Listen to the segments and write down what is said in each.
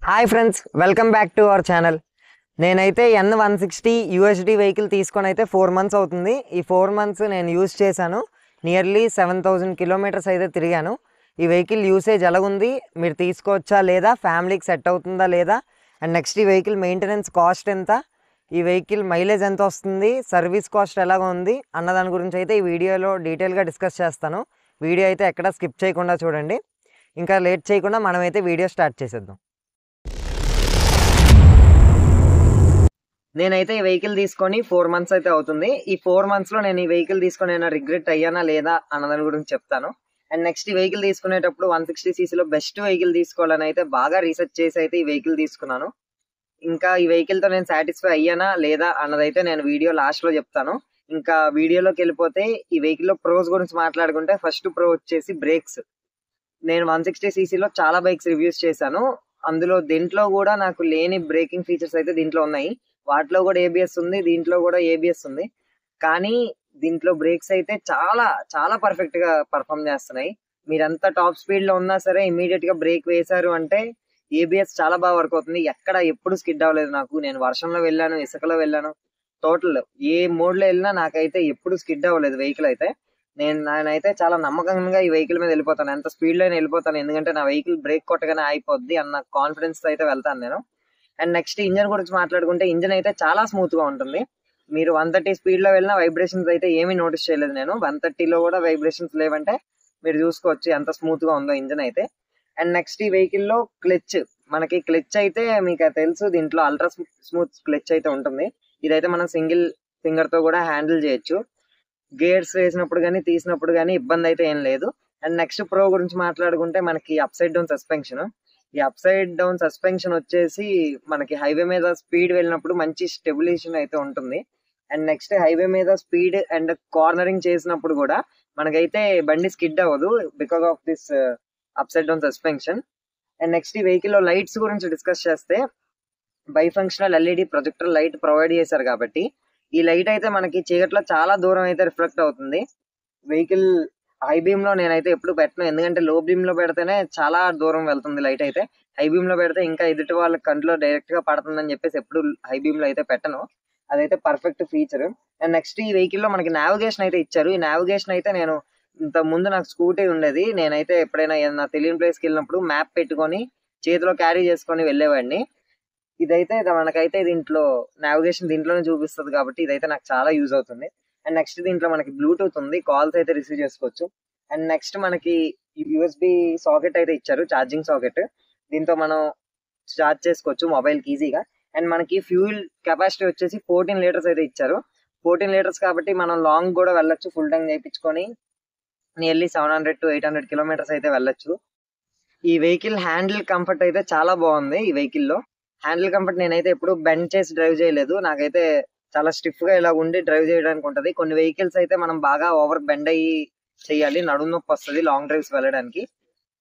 Hi friends, welcome back to our channel. నేనైతే N160 UHD vehicle తీసుకొని అయితే 4 months అవుతుంది. ఈ 4 మంత్స్ నేను యూజ్ చేశాను. నియర్లీ 7000 కిలోమీటర్స్ అయితే తిరిగాను. ఈ వెహికల్ యూసేజ్ ఎలాగుంది, మీరు తీసుకోవచ్చా లేదా, ఫ్యామిలీకి సెట్ అవుతుందా లేదా, అండ్ నెక్స్ట్ ఈ వెహికల్ మెయింటెనెన్స్ కాస్ట్ ఎంత, ఈ వెహికల్ మైలేజ్ ఎంత వస్తుంది, సర్వీస్ కాస్ట్ ఎలాగ ఉంది అన్న దాని గురించి అయితే ఈ వీడియోలో డీటెయిల్గా డిస్కస్ చేస్తాను. వీడియో అయితే ఎక్కడ స్కిప్ చేయకుండా చూడండి. ఇంకా లేట్ చేయకుండా మనమైతే వీడియో స్టార్ట్ చేసేద్దాం. నేనైతే ఈ వెహికల్ తీసుకొని 4 మంత్స్ అయితే అవుతుంది. ఈ 4 మంత్స్లో నేను ఈ వెహికల్ తీసుకొని ఏమైనా రిగ్రెట్ అయ్యానా లేదా అన్నదాని గురించి చెప్తాను. అండ్ నెక్స్ట్ ఈ వెహికల్ తీసుకునేటప్పుడు 160cc బెస్ట్ వెహికల్ తీసుకోవాలని అయితే బాగా రీసెర్చ్ చేసి అయితే ఈ వెహికల్ తీసుకున్నాను. ఇంకా ఈ వెహికల్తో నేను సాటిస్ఫై అయ్యానా లేదా అన్నదైతే నేను వీడియో లాస్ట్లో చెప్తాను. ఇంకా వీడియోలోకి వెళ్ళిపోతే ఈ వెహికల్లో ప్రోస్ గురించి మాట్లాడుకుంటే ఫస్ట్ ప్రో వచ్చేసి బ్రేక్స్. నేను 160cc చాలా బైక్స్ రివ్యూస్ చేశాను. అందులో దీంట్లో కూడా నాకు లేని బ్రేకింగ్ ఫీచర్స్ అయితే దీంట్లో ఉన్నాయి. వాటిలో కూడా ఏబిఎస్ ఉంది, దీంట్లో కూడా ఏబిఎస్ ఉంది. కానీ దీంట్లో బ్రేక్స్ అయితే చాలా చాలా పర్ఫెక్ట్ గా పర్ఫామ్ చేస్తున్నాయి. మీరంతా టాప్ స్పీడ్ లో ఉన్నా సరే ఇమీడియట్ గా బ్రేక్ వేశారు అంటే ఏబిఎస్ చాలా బాగా వర్క్ అవుతుంది. ఎక్కడ ఎప్పుడు స్కిడ్ అవ్వలేదు నాకు. నేను వర్షంలో వెళ్ళాను, ఇసుకలో వెళ్ళాను, టోటల్ ఏ మోడ్ లో వెళ్ళినా నాకైతే ఎప్పుడు స్కిడ్ అవ్వలేదు వెహికల్ అయితే. నేనైతే చాలా నమ్మకంగా ఈ వెహికల్ మీద వెళ్ళిపోతాను. ఎంత స్పీడ్ లో వెళ్ళిపోతాను, ఎందుకంటే నా వెహికల్ బ్రేక్ కొట్టగానే అయిపోద్ది అన్న కాన్ఫిడెన్స్ తో అయితే వెళ్తాను నేను. అండ్ నెక్స్ట్ ఇంజన్ గురించి మాట్లాడుకుంటే ఇంజన్ అయితే చాలా స్మూత్ గా ఉంటుంది. మీరు 130 స్పీడ్ లో వెళ్ళిన వైబ్రేషన్స్ అయితే ఏమీ నోటీస్ చేయలేదు నేను. 130లో కూడా వైబ్రేషన్స్ లేవంటే మీరు చూసుకోవచ్చు ఎంత స్మూత్ గా ఉందో ఇంజన్ అయితే. అండ్ నెక్స్ట్ ఈ వెహికల్ లో క్లచ్, మనకి క్లచ్ అయితే మీకు తెలుసు, దీంట్లో అల్ట్రా స్మూత్ క్లచ్ అయితే ఉంటుంది. ఇదైతే మనం సింగిల్ ఫింగర్ తో కూడా హ్యాండిల్ చేయొచ్చు. గేర్స్ వేసినప్పుడు కానీ తీసినప్పుడు కానీ ఇబ్బంది అయితే ఏం లేదు. అండ్ నెక్స్ట్ ప్రో గురించి మాట్లాడుకుంటే మనకి అప్ సైడ్ డౌన్ సస్పెన్షన్. ఈ అప్ సైడ్ డౌన్ సస్పెన్షన్ వచ్చేసి మనకి హైవే మీద స్పీడ్ వెళ్ళినప్పుడు మంచి స్టెబిలేషన్ అయితే ఉంటుంది. అండ్ నెక్స్ట్ హైవే మీద స్పీడ్ అండ్ కార్నరింగ్ చేసినప్పుడు కూడా మనకైతే బండి స్కిడ్ అవ్వదు because of this up side down suspension. And next ఈ వెహికల్ లో లైట్స్ గురించి డిస్కస్ చేస్తే by functional LED projector light provide చేశారు కాబట్టి ఈ లైట్ అయితే మనకి చీకట్లో చాలా దూరం అయితే రిఫ్లెక్ట్ అవుతుంది. వెహికల్ హై బీమ్ లో నేనైతే ఎప్పుడు పెట్టను, ఎందుకంటే లో బీమ్ లో పెడితేనే చాలా దూరం వెళ్తుంది లైట్ అయితే. హై బీమ్ లో పెడితే ఇంకా ఎదుటి వాళ్ళ కంట్లో డైరెక్ట్ గా పడుతుందని చెప్పేసి ఎప్పుడు హై బీమ్ లో అయితే పెట్టను. అదైతే పర్ఫెక్ట్ ఫీచర్. అండ్ నెక్స్ట్ ఈ వెహికల్ లో మనకి నావిగేషన్ అయితే ఇచ్చారు. ఈ నావిగేషన్ అయితే నేను ఇంత ముందు నాకు స్కూటీ ఉండేది, నేనైతే ఎప్పుడైనా ఏదైనా తెలియని ప్లేస్కి వెళ్ళినప్పుడు మ్యాప్ పెట్టుకొని చేతిలో క్యారీ చేసుకొని వెళ్ళేవాడిని. ఇదైతే మనకైతే దీంట్లో నావిగేషన్ దీంట్లోనే చూపిస్తుంది కాబట్టి ఇదైతే నాకు చాలా యూజ్ అవుతుంది. అండ్ నెక్స్ట్ దీంట్లో మనకి బ్లూటూత్ ఉంది, కాల్స్ అయితే రిసీవ్ చేసుకోవచ్చు. అండ్ నెక్స్ట్ మనకి యూఎస్బి సాకెట్ అయితే ఇచ్చారు, ఛార్జింగ్ సాకెట్. దీంతో మనం ఛార్జ్ చేసుకోవచ్చు మొబైల్ కి ఈజీగా. అండ్ మనకి ఫ్యూల్ కెపాసిటీ వచ్చేసి 14 లీటర్స్ అయితే ఇచ్చారు. 14 లీటర్స్ కాబట్టి మనం లాంగ్ కూడా వెళ్ళొచ్చు, ఫుల్ ట్యాంక్ చేయించుకొని నియర్లీ 700 to 800 కిలోమీటర్స్ అయితే వెళ్ళొచ్చు. ఈ వెహికల్ హ్యాండిల్ కంఫర్ట్ అయితే చాలా బాగుంది. ఈ వెహికల్ లో హ్యాండిల్ కంఫర్ట్ నేనైతే ఎప్పుడు బెండ్ చేసి డ్రైవ్ చేయలేదు. నాకైతే చాలా స్టిఫ్ గా ఇలా ఉండి డ్రైవ్ చేయడానికి ఉంటది. కొన్ని వెహికల్స్ అయితే మనం బాగా ఓవర్ బెండ్ అయ్యి చేయాలి, నడుము నొప్పి వస్తుంది లాంగ్ డ్రైవ్స్ వెళ్ళడానికి.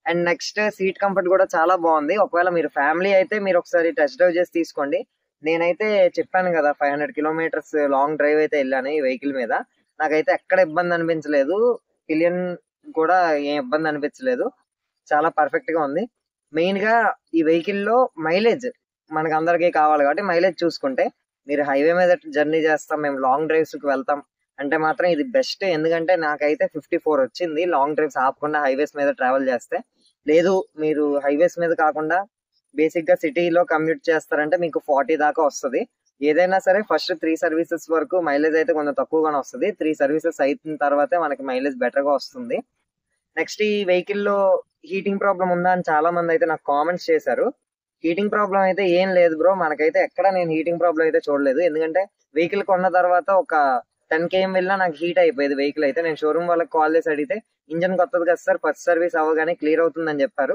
అండ్ నెక్స్ట్ సీట్ కంఫర్ట్ కూడా చాలా బాగుంది. ఒకవేళ మీరు ఫ్యామిలీ అయితే మీరు ఒకసారి టెస్ట్ డ్రైవ్ చేసి తీసుకోండి. నేనైతే చెప్పాను కదా 500 కిలోమీటర్స్ లాంగ్ డ్రైవ్ అయితే వెళ్ళాను ఈ వెహికల్ మీద. నాకైతే ఎక్కడ ఇబ్బంది అనిపించలేదు, పిలియన్ కూడా ఏం ఇబ్బంది అనిపించలేదు, చాలా పర్ఫెక్ట్ గా ఉంది. మెయిన్ గా ఈ వెహికల్ లో మైలేజ్ మనకు అందరికీ కావాలి కాబట్టి మైలేజ్ చూసుకుంటే మీరు హైవే మీద జర్నీ చేస్తాం, మేము లాంగ్ డ్రైవ్స్ కి వెళ్తాం అంటే మాత్రం ఇది బెస్ట్. ఎందుకంటే నాకైతే 54 వచ్చింది లాంగ్ డ్రైవ్స్ ఆపకుండా హైవేస్ మీద ట్రావెల్ చేస్తే. లేదు మీరు హైవేస్ మీద కాకుండా బేసిక్ గా సిటీలో కమ్యూట్ చేస్తారంటే మీకు 40 దాకా వస్తుంది. ఏదైనా సరే ఫస్ట్ 3 సర్వీసెస్ వరకు మైలేజ్ అయితే కొంచెం తక్కువగానే వస్తుంది. 3 సర్వీసెస్ అయిన తర్వాతే మనకి మైలేజ్ బెటర్ గా వస్తుంది. నెక్స్ట్ ఈ వెహికల్ లో హీటింగ్ ప్రాబ్లం ఉందా అని చాలా మంది అయితే నాకు కామెంట్స్ చేశారు. హీటింగ్ ప్రాబ్లం అయితే ఏం లేదు బ్రో, మనకైతే ఎక్కడ నేను హీటింగ్ ప్రాబ్లం అయితే చూడలేదు. ఎందుకంటే వెహికల్ కొన్న తర్వాత ఒక 10 km వెళ్ళినా నాకు హీట్ అయిపోయేది వెహికల్ అయితే. నేను షోరూమ్ వాళ్ళకి కాల్ చేసి అడిగితే ఇంజన్ కొత్తది కదా సార్, ఫస్ట్ సర్వీస్ అవ్వగానే క్లియర్ అవుతుందని చెప్పారు.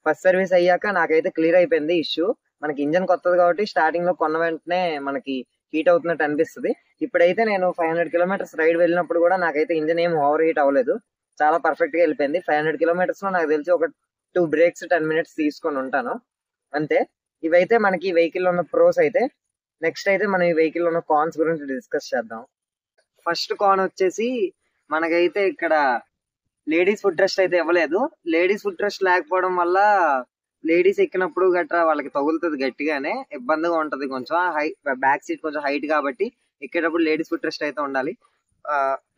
ఫస్ట్ సర్వీస్ అయ్యాక నాకైతే క్లియర్ అయిపోయింది ఇష్యూ. మనకి ఇంజన్ కొత్తది కాబట్టి స్టార్టింగ్ లో కొన్న వెంటనే మనకి హీట్ అవుతున్నట్టు అనిపిస్తుంది. ఇప్పుడైతే నేను 500 కిలోమీటర్స్ రైడ్ వెళ్ళినప్పుడు కూడా నాకైతే ఇంజన్ ఏం ఓవర్ హీట్ అవ్వలేదు, చాలా పర్ఫెక్ట్ గా వెళ్ళిపోయింది. 500 కిలోమీటర్స్ లో నాకు తెలిసి ఒక 2 బ్రేక్స్ 10 minutes తీసుకొని ఉంటాను అంతే. ఇవైతే మనకి ఈ వెహికల్ లో ఉన్న ప్రోస్ అయితే. నెక్స్ట్ అయితే మనం ఈ వెహికల్ లో ఉన్న కాన్స్ గురించి డిస్కస్ చేద్దాం. ఫస్ట్ కాన్ వచ్చేసి మనకైతే ఇక్కడ లేడీస్ ఫుడ్ రెస్ట్ అయితే ఇవ్వలేదు. లేడీస్ ఫుడ్ రెస్ట్ లేకపోవడం వల్ల లేడీస్ ఎక్కినప్పుడు గట్రా వాళ్ళకి తగులుతుంది గట్టిగానే, ఇబ్బందిగా ఉంటది కొంచెం. బ్యాక్ సీట్ కొంచెం హైట్ కాబట్టి ఎక్కేటప్పుడు లేడీస్ ఫుట్ రెస్ట్ అయితే ఉండాలి.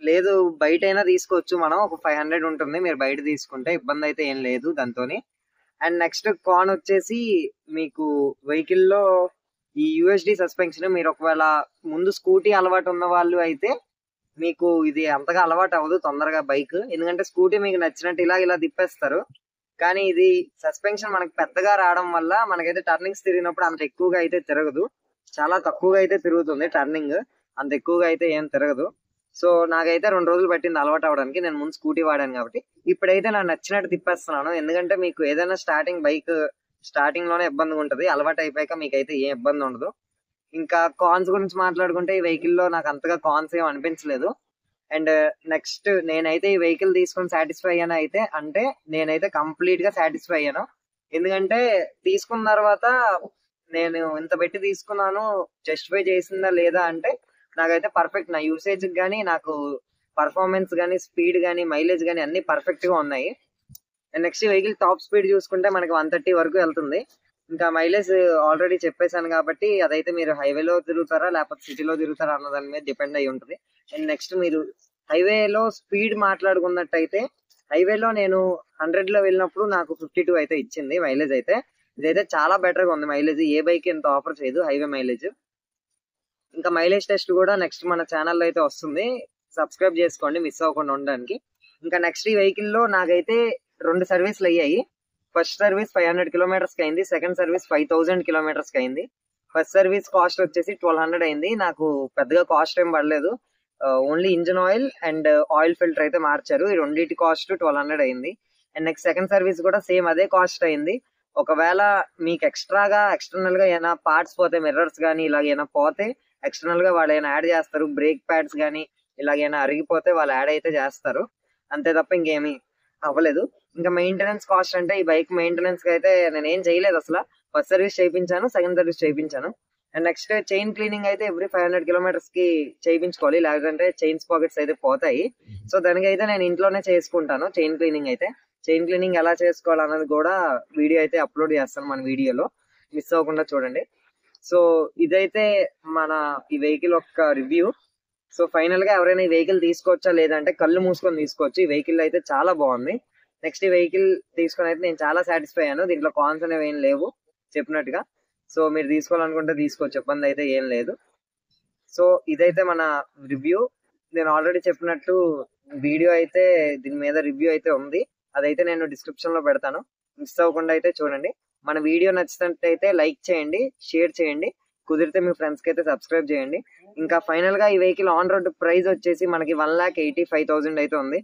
లేదు బయట అయినా తీసుకోవచ్చు, మనం ఒక 500 ఉంటుంది మీరు బయట తీసుకుంటే, ఇబ్బంది అయితే ఏం లేదు దాంతోని. అండ్ నెక్స్ట్ కాన్ వచ్చేసి మీకు వెహికల్ లో ఈ యూఎస్డి సస్పెన్షన్. మీరు ఒకవేళ ముందు స్కూటీ అలవాటు ఉన్న వాళ్ళు అయితే మీకు ఇది అంతగా అలవాటు అవ్వదు తొందరగా బైక్, ఎందుకంటే స్కూటీ మీకు నచ్చినట్టు ఇలా తిప్పేస్తారు. కానీ ఇది సస్పెన్షన్ మనకి పెద్దగా రావడం వల్ల మనకైతే టర్నింగ్స్ తిరిగినప్పుడు అంత ఎక్కువగా అయితే తిరగదు, చాలా తక్కువగా అయితే తిరుగుతుంది టర్నింగ్, అంత ఎక్కువగా అయితే ఏం తిరగదు. సో నాకైతే 2 రోజులు పట్టింది అలవాటు అవడానికి, నేను ముందు స్కూటీ వాడాను కాబట్టి. ఇప్పుడైతే నాకు నచ్చినట్టు తిప్పేస్తున్నాను, ఎందుకంటే మీకు ఏదైనా బైక్ స్టార్టింగ్ లోనే ఇబ్బందిగా ఉంటది, అలవాటు అయిపోయాక మీకైతే ఏం ఇబ్బంది ఉండదు. ఇంకా కాన్స్ గురించి మాట్లాడుకుంటే ఈ వెహికల్ లో నాకు అంతగా కాన్స్ ఏం అనిపించలేదు. అండ్ నెక్స్ట్ నేనైతే ఈ వెహికల్ తీసుకొని సాటిస్ఫై అయ్యాను అయితే అంటే నేనైతే కంప్లీట్ గా సాటిస్ఫై అయ్యాను. ఎందుకంటే తీసుకున్న తర్వాత నేను ఇంత పెట్టి తీసుకున్నాను, జస్టిఫై చేసిందా లేదా అంటే నాకైతే పర్ఫెక్ట్, నా యూసేజ్ కానీ నాకు పర్ఫార్మెన్స్ కానీ స్పీడ్ కానీ మైలేజ్ కానీ అన్ని పర్ఫెక్ట్ గా ఉన్నాయి. And next vehicle top speed చూసుకుంటే మనకి 130 వరకు వెళ్తుంది. ఇంకా మైలేజ్ ఆల్రెడీ చెప్పేశాను కాబట్టి అదైతే మీరు హైవేలో తిరుగుతారా లేకపోతే సిటీలో తిరుగుతారా అన్న దాని మీద డిపెండ్ అయి ఉంటుంది. అండ్ నెక్స్ట్ మీరు హైవేలో స్పీడ్ మాట్లాడుకున్నట్టయితే హైవేలో నేను 100 లో వెళ్ళినప్పుడు నాకు 52 అయితే ఇచ్చింది మైలేజ్ అయితే. ఇదైతే చాలా బెటర్ గా ఉంది మైలేజ్, ఏ బైక్ ఎంత ఆఫర్ చేయదు హైవే మైలేజ్. ఇంకా మైలేజ్ టెస్ట్ కూడా నెక్స్ట్ మన ఛానల్లో అయితే వస్తుంది, సబ్స్క్రైబ్ చేసుకోండి మిస్ అవ్వకుండా ఉండడానికి. ఇంకా నెక్స్ట్ ఈ వెహికల్ లో నాకైతే 2 సర్వీసులు అయ్యాయి. ఫస్ట్ సర్వీస్ 500 కిలోమీటర్స్ కి అయింది, సెకండ్ సర్వీస్ 5000 కిలోమీటర్స్ కి అయింది. ఫస్ట్ సర్వీస్ కాస్ట్ వచ్చేసి 1200 అయింది, నాకు పెద్దగా కాస్ట్ ఏం పడలేదు. Only engine oil and oil filter అయితే మార్చారు, ఈ రెండింటి కాస్ట్ 1200 అయింది. అండ్ నెక్స్ట్ సెకండ్ సర్వీస్ కూడా సేమ్ అదే కాస్ట్ అయింది. ఒకవేళ మీకు ఎక్స్టర్నల్ గా ఏమైనా పార్ట్స్ పోతే, మిర్రర్స్ కానీ ఇలాగైనా పోతే ఎక్స్టర్నల్ గా వాళ్ళు ఏమైనా యాడ్ చేస్తారు, బ్రేక్ ప్యాడ్స్ కానీ ఇలాగైనా అరిగిపోతే వాళ్ళు యాడ్ అయితే చేస్తారు, అంతే తప్ప ఇంకేమీ అవ్వలేదు. ఇంకా మెయింటెనెన్స్ కాస్ట్ అంటే ఈ బైక్ మెయింటెనెన్స్ కి అయితే నేను ఏం చేయలేదు అసలు, ఫస్ట్ సర్వీస్ చేయించాను, సెకండ్ సర్వీస్ చేయించాను. అండ్ నెక్స్ట్ చైన్ క్లీనింగ్ అయితే ఎవ్రీ 500 కిలోమీటర్స్ కి చేయించుకోవాలి, లేదంటే చైన్స్ పాకెట్స్ అయితే పోతాయి. సో దానికి అయితే నేను ఇంట్లోనే చేసుకుంటాను చైన్ క్లీనింగ్ అయితే. చైన్ క్లీనింగ్ ఎలా చేసుకోవాలన్నది కూడా వీడియో అయితే అప్లోడ్ చేస్తాను మన వీడియోలో, మిస్ అవ్వకుండా చూడండి. సో ఇదైతే మన ఈ వెహికల్ యొక్క రివ్యూ. సో ఫైనల్ గా ఎవరైనా ఈ వెహికల్ తీసుకోవచ్చా లేదంటే కళ్ళు మూసుకొని తీసుకోవచ్చు, ఈ వెహికల్ అయితే చాలా బాగుంది. నెక్స్ట్ ఈ వెహికల్ తీసుకొని అయితే నేను చాలా సాటిస్ఫై అయ్యాను, దీంట్లో కాన్స్ అనేవి ఏం లేవు చెప్పినట్టుగా. సో మీరు తీసుకోవాలనుకుంటే తీసుకోవచ్చు, ఇబ్బంది అయితే ఏం లేదు. సో ఇదైతే మన రివ్యూ. నేను ఆల్రెడీ చెప్పినట్టు వీడియో అయితే దీని మీద రివ్యూ అయితే ఉంది, అదైతే నేను డిస్క్రిప్షన్ లో పెడతాను, మిస్ అవ్వకుండా అయితే చూడండి. మన వీడియో నచ్చినట్టయితే లైక్ చేయండి, షేర్ చేయండి, కుదిరితే మీ ఫ్రెండ్స్ కి అయితే సబ్స్క్రైబ్ చేయండి. ఇంకా ఫైనల్ గా ఈ వెహికల్ ఆన్ రోడ్ ప్రైస్ వచ్చేసి మనకి 1,85,000 అయితే ఉంది,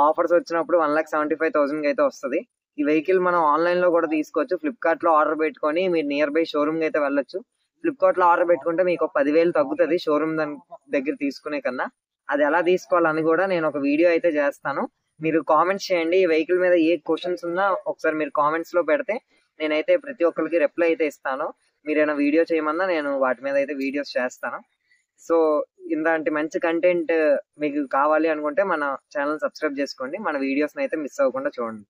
ఆఫర్స్ వచ్చినప్పుడు 1,75,000 అయితే వస్తుంది. ఈ వెహికల్ మనం ఆన్లైన్ లో కూడా తీసుకోవచ్చు, ఫ్లిప్కార్ట్ లో ఆర్డర్ పెట్టుకొని మీరు నియర్ బై షోరూమ్ కి అయితే వెళ్ళొచ్చు. ఫ్లిప్కార్ట్ లో ఆర్డర్ పెట్టుకుంటే మీకు 10,000 తగ్గుతుంది షోరూమ్ దగ్గర తీసుకునే కన్నా. అది ఎలా తీసుకోవాలని కూడా నేను ఒక వీడియో అయితే చేస్తాను, మీరు కామెంట్స్ చేయండి. ఈ వెహికల్ మీద ఏ క్వశ్చన్స్ ఉన్నా ఒకసారి మీరు కామెంట్స్ లో పెడితే నేనైతే ప్రతి ఒక్కరికి రిప్లై అయితే ఇస్తాను. మీరైనా వీడియో చేయమన్నా నేను వాటి మీద అయితే వీడియోస్ చేస్తాను. సో ఇలాంటి మంచి కంటెంట్ మీకు కావాలి అనుకుంటే మన ఛానల్ సబ్స్క్రైబ్ చేసుకోండి, మన వీడియోస్ అయితే మిస్ అవ్వకుండా చూడండి.